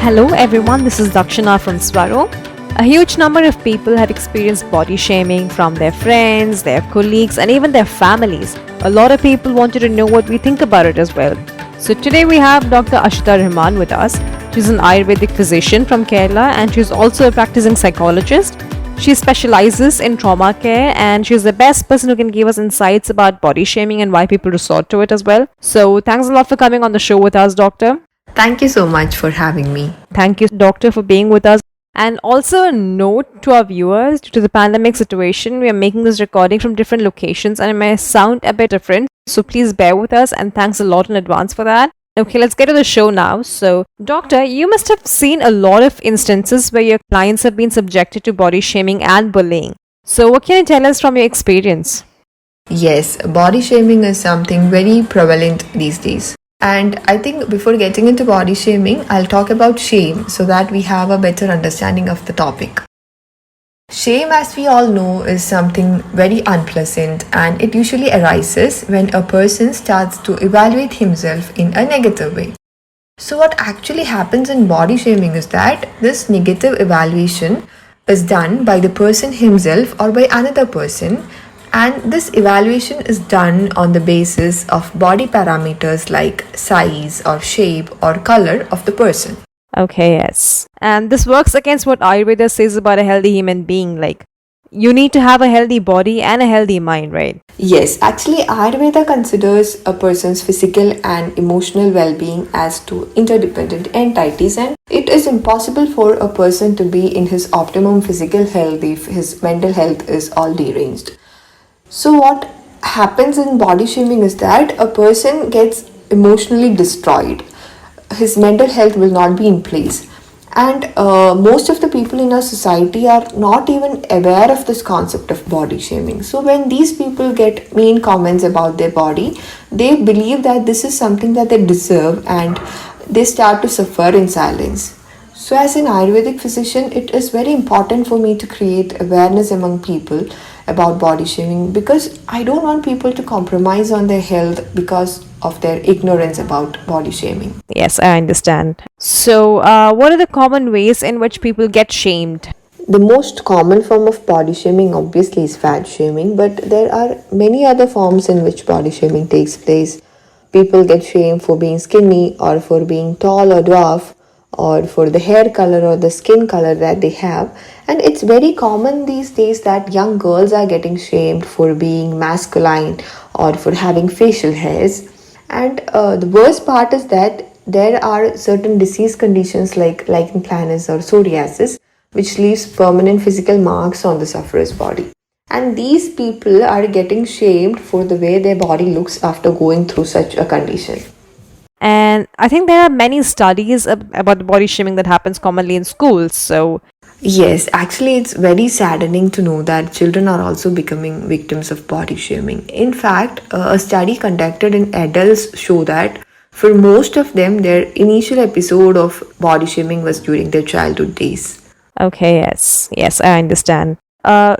Hello everyone, this is Dakshana from Svaro. A huge number of people have experienced body shaming from their friends, their colleagues, and even their families. A lot of people wanted to know what we think about it as well. So today we have Dr. Ashitha Rahiman with us. She's an Ayurvedic physician from Kerala and she's also a practicing psychologist. She specializes in trauma care and she's the best person who can give us insights about body shaming and why people resort to it as well. So thanks a lot for coming on the show with us, Doctor. Thank you so much for having me. Thank you, Doctor, for being with us. And also a note to our viewers, due to the pandemic situation, we are making this recording from different locations and it may sound a bit different. So please bear with us and thanks a lot in advance for that. Okay, let's get to the show now. So, Doctor, you must have seen a lot of instances where your clients have been subjected to body shaming and bullying. So, what can you tell us from your experience? Yes, body shaming is something very prevalent these days. And I think before getting into body shaming, I'll talk about shame so that we have a better understanding of the topic. Shame, as we all know, is something very unpleasant and it usually arises when a person starts to evaluate himself in a negative way. So what actually happens in body shaming is that this negative evaluation is done by the person himself or by another person, and this evaluation is done on the basis of body parameters like size or shape or color of the person. Okay, yes. And this works against what Ayurveda says about a healthy human being. Like, you need to have a healthy body and a healthy mind, right? Yes, actually Ayurveda considers a person's physical and emotional well-being as two interdependent entities, and it is impossible for a person to be in his optimum physical health if his mental health is all deranged. So what happens in body shaming is that a person gets emotionally destroyed. His mental health will not be in place. And most of the people in our society are not even aware of this concept of body shaming. So when these people get mean comments about their body, they believe that this is something that they deserve and they start to suffer in silence. So as an Ayurvedic physician, it is very important for me to create awareness among people about body shaming because I don't want people to compromise on their health because of their ignorance about body shaming. Yes, I understand. So, what are the common ways in which people get shamed? The most common form of body shaming obviously is fat shaming, but there are many other forms in which body shaming takes place. People get shamed for being skinny or for being tall or dwarf, or for the hair color or the skin color that they have. And it's very common these days that young girls are getting shamed for being masculine or for having facial hairs. And the worst part is that there are certain disease conditions like lichen planus or psoriasis, which leaves permanent physical marks on the sufferer's body. And these people are getting shamed for the way their body looks after going through such a condition. And I think there are many studies about the body shaming that happens commonly in schools. So, Yes, actually, it's very saddening to know that children are also becoming victims of body shaming. In fact, a study conducted in adults show that for most of them, their initial episode of body shaming was during their childhood days. okay, yes, I understand.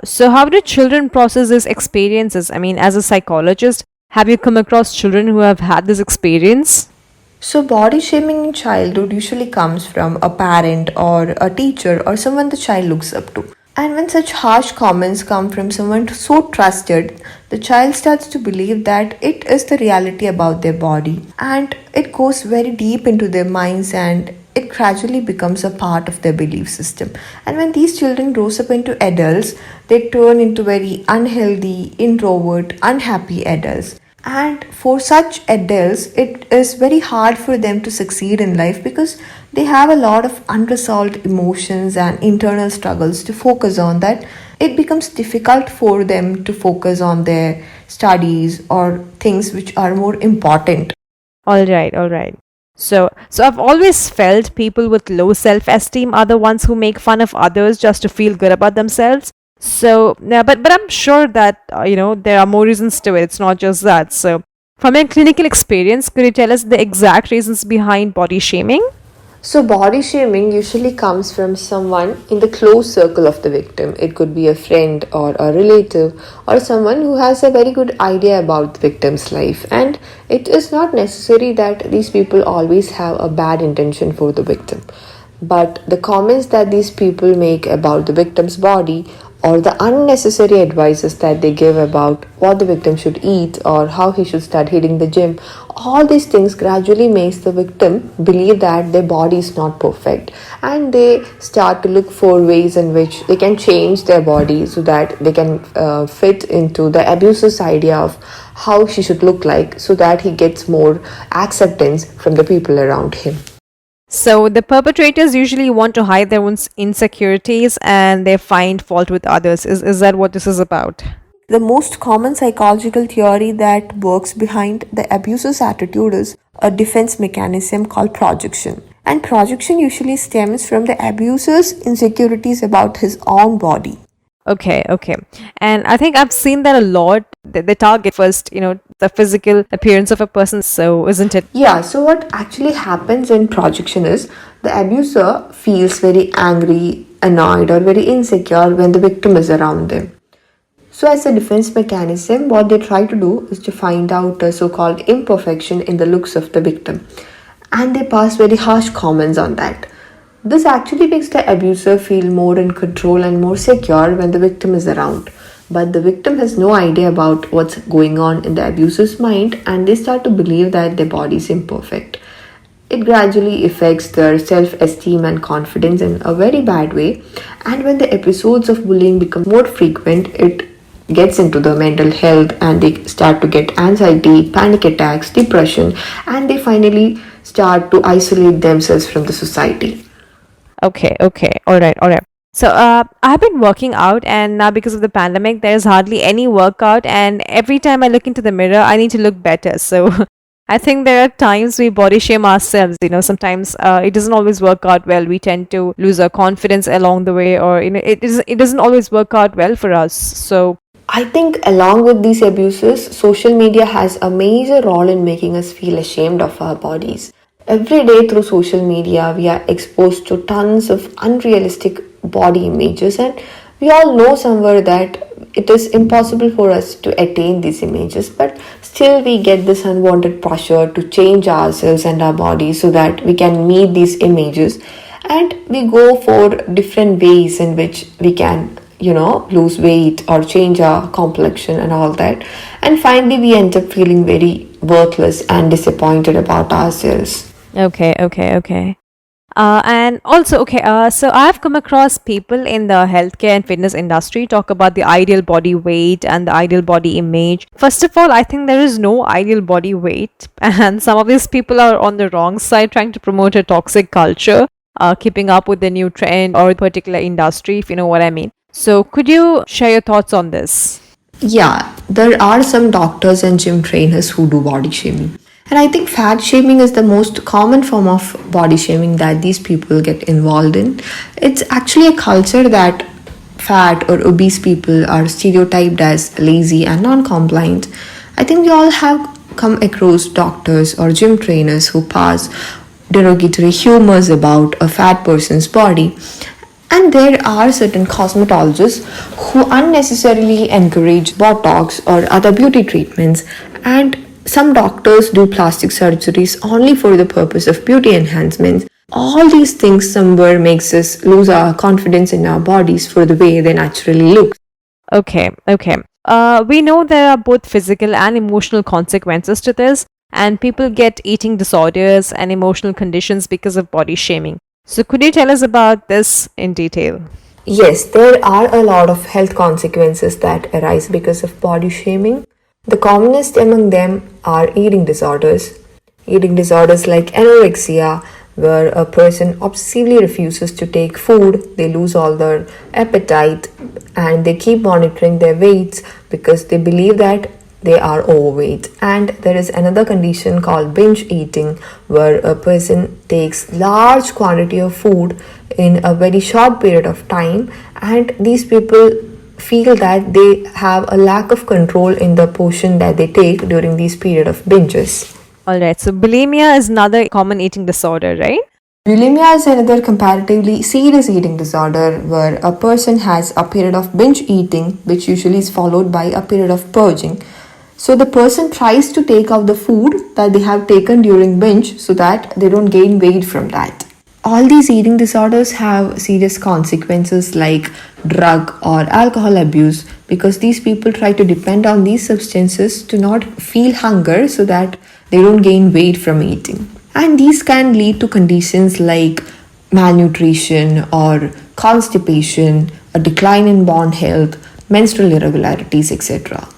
So, how do children process these experiences? I mean, as a psychologist, have you come across children who have had this experience? So, body shaming in childhood usually comes from a parent or a teacher or someone the child looks up to. And when such harsh comments come from someone so trusted, the child starts to believe that it is the reality about their body. And it goes very deep into their minds and it gradually becomes a part of their belief system. And when these children grows up into adults, they turn into very unhealthy, introvert, unhappy adults. And for such adults, it is very hard for them to succeed in life because they have a lot of unresolved emotions and internal struggles to focus on, that it becomes difficult for them to focus on their studies or things which are more important. All right. So I've always felt people with low self-esteem are the ones who make fun of others just to feel good about themselves. So, yeah, but I'm sure that there are more reasons to it. It's not just that. So, from your clinical experience, could you tell us the exact reasons behind body shaming? So, body shaming usually comes from someone in the close circle of the victim. It could be a friend or a relative or someone who has a very good idea about the victim's life. And it is not necessary that these people always have a bad intention for the victim. But the comments that these people make about the victim's body, or the unnecessary advices that they give about what the victim should eat or how he should start hitting the gym, all these things gradually makes the victim believe that their body is not perfect, and they start to look for ways in which they can change their body so that they can fit into the abuser's idea of how she should look like, so that he gets more acceptance from the people around him. So the perpetrators usually want to hide their own insecurities and they find fault with others. Is that what this is about? The most common psychological theory that works behind the abuser's attitude is a defense mechanism called projection. And projection usually stems from the abuser's insecurities about his own body. Okay. And I think I've seen that a lot. They target first, the physical appearance of a person. So, isn't it? Yeah, so what actually happens in projection is the abuser feels very angry, annoyed, or very insecure when the victim is around them. So, as a defense mechanism, what they try to do is to find out a so called imperfection in the looks of the victim, and they pass very harsh comments on that. This actually makes the abuser feel more in control and more secure when the victim is around. But the victim has no idea about what's going on in the abuser's mind, and they start to believe that their body is imperfect. It gradually affects their self esteem and confidence in a very bad way. And when the episodes of bullying become more frequent, it gets into the mental health, and they start to get anxiety, panic attacks, depression, and they finally start to isolate themselves from the society. Okay. All right. So, I've been working out, and now because of the pandemic, there's hardly any workout, and every time I look into the mirror, I need to look better. So, I think there are times we body shame ourselves. Sometimes it doesn't always work out well. We tend to lose our confidence along the way, or it doesn't always work out well for us. So, I think along with these abuses, social media has a major role in making us feel ashamed of our bodies. Every day through social media, we are exposed to tons of unrealistic body images, and we all know somewhere that it is impossible for us to attain these images, but still we get this unwanted pressure to change ourselves and our bodies so that we can meet these images, and we go for different ways in which we can lose weight or change our complexion and all that, and finally we end up feeling very worthless and disappointed about ourselves. okay. And also, so I've come across people in the healthcare and fitness industry talk about the ideal body weight and the ideal body image. First of all, I think there is no ideal body weight, and some of these people are on the wrong side trying to promote a toxic culture, keeping up with the new trend or particular industry, if you know what I mean. So, could you share your thoughts on this? Yeah, there are some doctors and gym trainers who do body shaming. And I think fat shaming is the most common form of body shaming that these people get involved in. It's actually a culture that fat or obese people are stereotyped as lazy and non compliant. I think we all have come across doctors or gym trainers who pass derogatory humors about a fat person's body. And there are certain cosmetologists who unnecessarily encourage Botox or other beauty treatments, and some doctors do plastic surgeries only for the purpose of beauty enhancements. All these things somewhere makes us lose our confidence in our bodies for the way they naturally look. Okay. We know there are both physical and emotional consequences to this, and people get eating disorders and emotional conditions because of body shaming. So, could you tell us about this in detail? Yes, there are a lot of health consequences that arise because of body shaming. The commonest among them are eating disorders. Eating disorders like anorexia, where a person obsessively refuses to take food, they lose all their appetite, and they keep monitoring their weights because they believe that they are overweight. And there is another condition called binge eating, where a person takes large quantity of food in a very short period of time, and these people feel that they have a lack of control in the portion that they take during these period of binges. Alright, so bulimia is another common eating disorder, right? Bulimia is another comparatively serious eating disorder where a person has a period of binge eating, which usually is followed by a period of purging. So the person tries to take out the food that they have taken during binge so that they don't gain weight from that. All these eating disorders have serious consequences like drug or alcohol abuse, because these people try to depend on these substances to not feel hunger so that they don't gain weight from eating. And these can lead to conditions like malnutrition or constipation, a decline in bone health, menstrual irregularities, etc.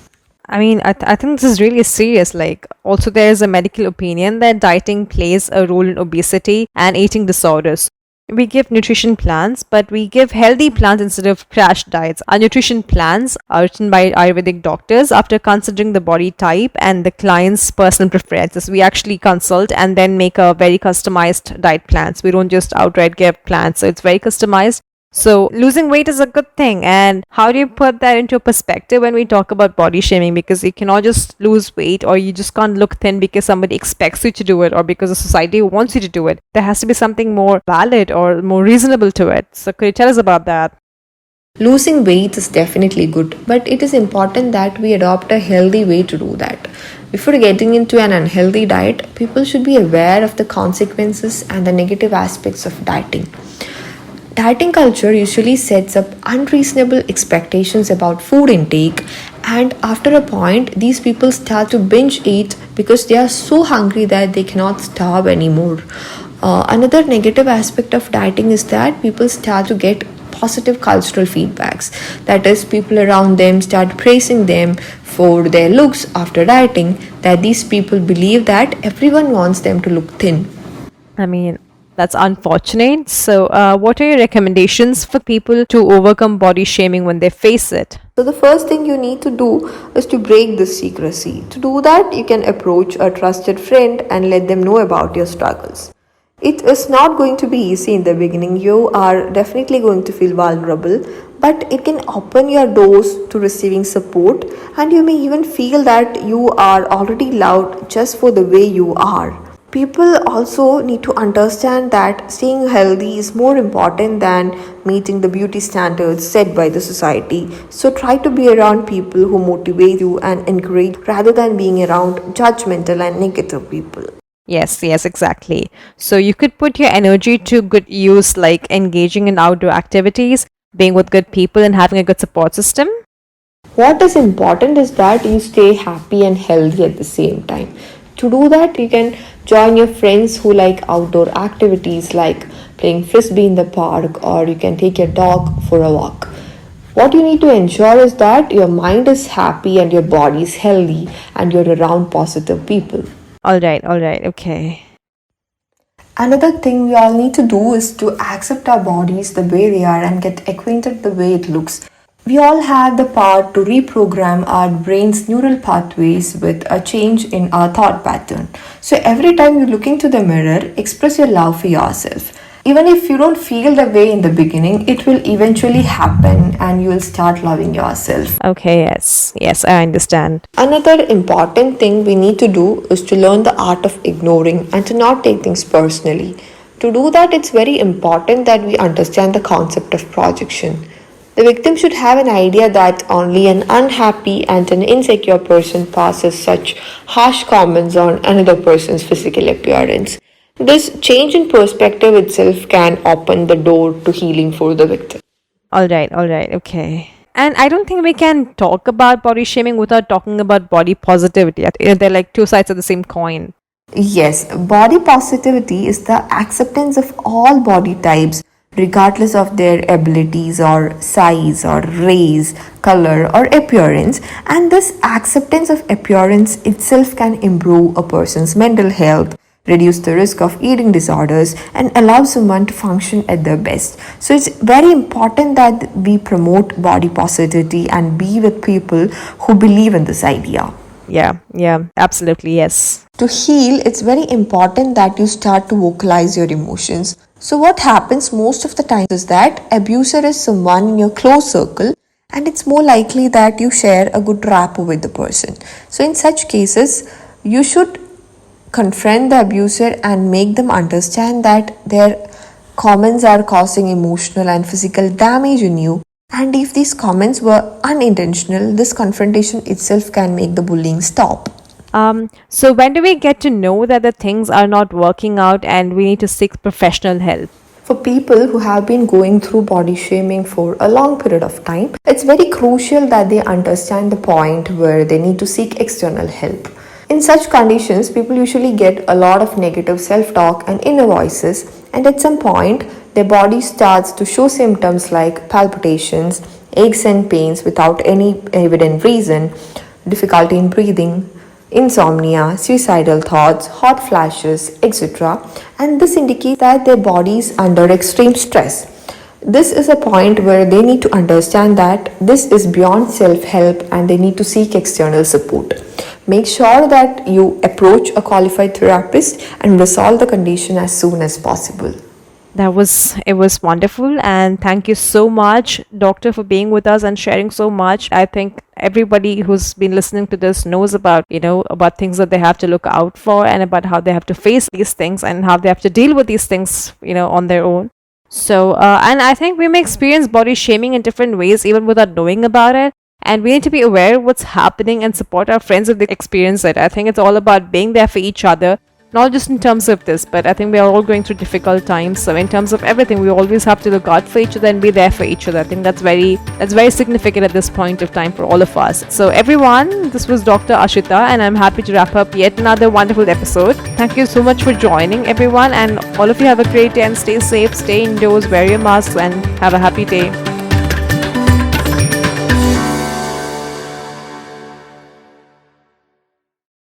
I mean, I think this is really serious. Like, also, there is a medical opinion that dieting plays a role in obesity and eating disorders. We give nutrition plans, but we give healthy plans instead of crash diets. Our nutrition plans are written by Ayurvedic doctors after considering the body type and the client's personal preferences. We actually consult and then make a very customized diet plans. We don't just outright give plans, so it's very customized. So losing weight is a good thing. And how do you put that into perspective when we talk about body shaming? Because you cannot just lose weight, or you just can't look thin because somebody expects you to do it, or because the society wants you to do it. There has to be something more valid or more reasonable to it. So could you tell us about that? Losing weight is definitely good, but it is important that we adopt a healthy way to do that. Before getting into an unhealthy diet, people should be aware of the consequences and the negative aspects of dieting. Dieting culture usually sets up unreasonable expectations about food intake, and after a point, these people start to binge eat because they are so hungry that they cannot starve anymore. Another negative aspect of dieting is that people start to get positive cultural feedbacks. That is, people around them start praising them for their looks after dieting, that these people believe that everyone wants them to look thin. I mean, that's unfortunate. So, what are your recommendations for people to overcome body shaming when they face it? So, the first thing you need to do is to break this secrecy. To do that, you can approach a trusted friend and let them know about your struggles. It is not going to be easy in the beginning. You are definitely going to feel vulnerable, but it can open your doors to receiving support, and you may even feel that you are already loved just for the way you are. People also need to understand that staying healthy is more important than meeting the beauty standards set by the society. So try to be around people who motivate you and encourage rather than being around judgmental and negative people. Yes, exactly. So you could put your energy to good use, like engaging in outdoor activities, being with good people, and having a good support system. What is important is that you stay happy and healthy at the same time. To do that, you can join your friends who like outdoor activities like playing frisbee in the park, or you can take your dog for a walk. What you need to ensure is that your mind is happy and your body is healthy and you're around positive people. All right, okay. Another thing we all need to do is to accept our bodies the way they are and get acquainted the way it looks. We all have the power to reprogram our brain's neural pathways with a change in our thought pattern. So every time you look into the mirror, express your love for yourself. Even if you don't feel the way in the beginning, it will eventually happen and you will start loving yourself. Okay, yes, I understand. Another important thing we need to do is to learn the art of ignoring and to not take things personally. To do that, it's very important that we understand the concept of projection. The victim should have an idea that only an unhappy and an insecure person passes such harsh comments on another person's physical appearance. This change in perspective itself can open the door to healing for the victim. All right, okay. And I don't think we can talk about body shaming without talking about body positivity. They're like two sides of the same coin. Yes, body positivity is the acceptance of all body types, regardless of their abilities or size or race, color, or appearance. And this acceptance of appearance itself can improve a person's mental health, reduce the risk of eating disorders, and allow someone to function at their best. So it's very important that we promote body positivity and be with people who believe in this idea. Yeah, absolutely, yes. To heal, it's very important that you start to vocalize your emotions. So what happens most of the time is that abuser is someone in your close circle, and it's more likely that you share a good rapport with the person. So in such cases, you should confront the abuser and make them understand that their comments are causing emotional and physical damage in you. And if these comments were unintentional, this confrontation itself can make the bullying stop. So when do we get to know that the things are not working out and we need to seek professional help? For people who have been going through body shaming for a long period of time, it's very crucial that they understand the point where they need to seek external help. In such conditions, people usually get a lot of negative self talk and inner voices, and at some point, their body starts to show symptoms like palpitations, aches and pains without any evident reason, difficulty in breathing, insomnia, suicidal thoughts, hot flashes, etc. And this indicates that their body is under extreme stress. This is a point where they need to understand that this is beyond self help and they need to seek external support. Make sure that you approach a qualified therapist and resolve the condition as soon as possible. It was wonderful, and thank you so much, doctor, for being with us and sharing so much. I think everybody who's been listening to this knows about, about things that they have to look out for, and about how they have to face these things and how they have to deal with these things, on their own. So, and I think we may experience body shaming in different ways even without knowing about it. And we need to be aware of what's happening and support our friends if they experience it. I think it's all about being there for each other, not just in terms of this, but I think we are all going through difficult times. So in terms of everything, we always have to look out for each other and be there for each other. I think that's very significant at this point of time for all of us. So everyone, this was Dr. Ashita, and I'm happy to wrap up yet another wonderful episode. Thank you so much for joining, everyone, and all of you have a great day and stay safe, stay indoors, wear your masks, and have a happy day.